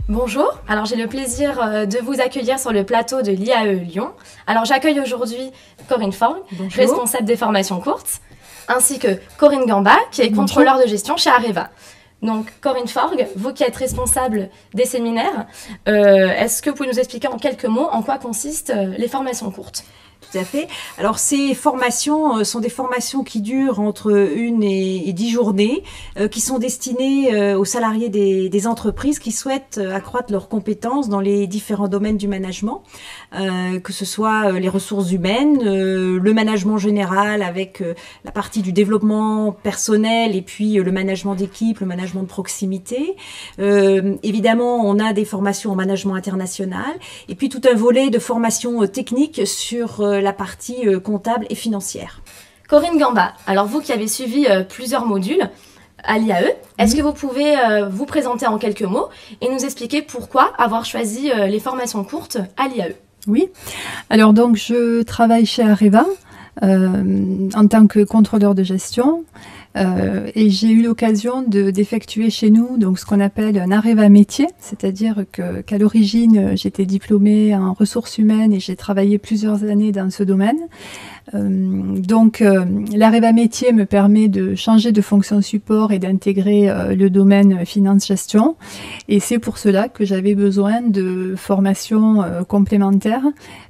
Bonjour, alors j'ai le plaisir de vous accueillir sur le plateau de l'IAE Lyon. Alors j'accueille aujourd'hui Corinne Forgue, responsable des formations courtes, ainsi que Corinne Gamba, qui est contrôleur de gestion chez Areva. Donc Corinne Forgue, vous qui êtes responsable des séminaires, est-ce que vous pouvez nous expliquer en quelques mots en quoi consistent les formations courtes ? Tout à fait. Alors ces formations sont des formations qui durent entre 1 et 10 journées, qui sont destinées aux salariés des entreprises qui souhaitent accroître leurs compétences dans les différents domaines du management, que ce soit les ressources humaines, le management général avec la partie du développement personnel et puis le management d'équipe, le management de proximité. Évidemment, on a des formations en management international et puis tout un volet de formation technique sur la partie comptable et financière. Corinne Gamba, alors vous qui avez suivi plusieurs modules à l'IAE, est-ce que vous pouvez vous présenter en quelques mots et nous expliquer pourquoi avoir choisi les formations courtes à l'IAE ? Oui, alors donc je travaille chez Areva en tant que contrôleur de gestion et j'ai eu l'occasion d'effectuer chez nous donc ce qu'on appelle un Areva métier, c'est-à-dire qu'à l'origine j'étais diplômée en ressources humaines et j'ai travaillé plusieurs années dans ce domaine. L'Areva métier me permet de changer de fonction support et d'intégrer le domaine finance-gestion et c'est pour cela que j'avais besoin de formations complémentaires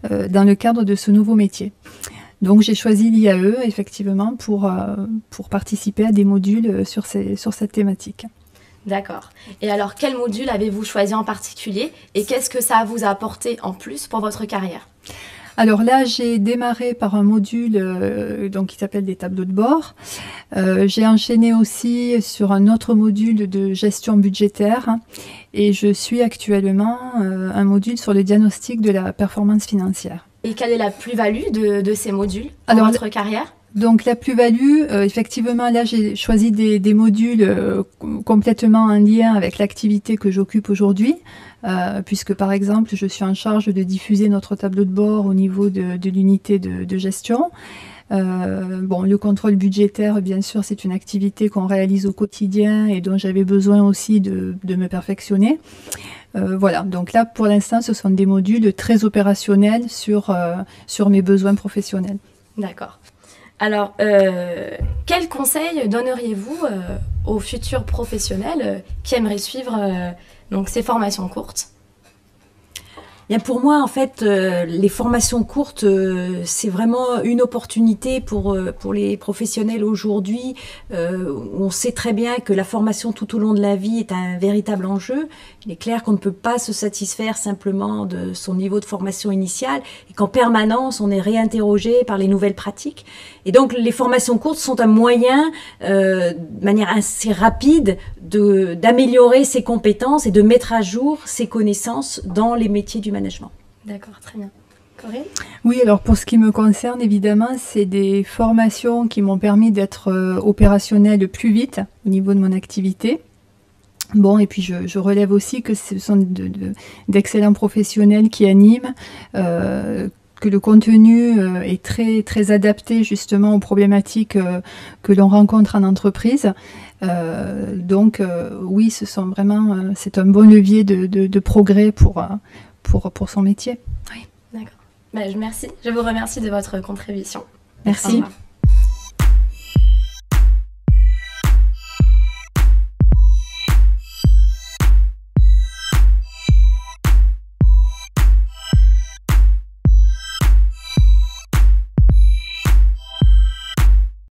dans le cadre de ce nouveau métier. Donc j'ai choisi l'IAE effectivement pour participer à des modules sur cette thématique. D'accord. Et alors quel module avez-vous choisi en particulier et qu'est-ce que ça vous a apporté en plus pour votre carrière ? Alors là, j'ai démarré par un module qui s'appelle des tableaux de bord. J'ai enchaîné aussi sur un autre module de gestion budgétaire et je suis actuellement un module sur le diagnostic de la performance financière. Et quelle est la plus-value de ces modules dans votre carrière ? Donc la plus-value, effectivement, là j'ai choisi des modules complètement en lien avec l'activité que j'occupe aujourd'hui, puisque par exemple je suis en charge de diffuser notre tableau de bord au niveau de l'unité de gestion. Le contrôle budgétaire, bien sûr, c'est une activité qu'on réalise au quotidien et dont j'avais besoin aussi de me perfectionner. Voilà, donc là pour l'instant ce sont des modules très opérationnels sur mes besoins professionnels. D'accord. Alors, quels conseils donneriez-vous aux futurs professionnels qui aimeraient suivre ces formations courtes ? Bien, pour moi, en fait, les formations courtes, c'est vraiment une opportunité pour les professionnels aujourd'hui. On sait très bien que la formation tout au long de la vie est un véritable enjeu. Il est clair qu'on ne peut pas se satisfaire simplement de son niveau de formation initiale et qu'en permanence, on est réinterrogé par les nouvelles pratiques. Et donc, les formations courtes sont un moyen, de manière assez rapide, d'améliorer ses compétences et de mettre à jour ses connaissances dans les métiers du management. D'accord, très bien. Corinne ? Oui, alors pour ce qui me concerne, évidemment, c'est des formations qui m'ont permis d'être opérationnelle plus vite au niveau de mon activité. Bon, et puis je relève aussi que ce sont d'excellents professionnels qui animent, que le contenu est très, très adapté justement aux problématiques que l'on rencontre en entreprise. Oui, c'est un bon levier de progrès pour son métier. Oui. D'accord. Je vous remercie de votre contribution. Merci. Au revoir.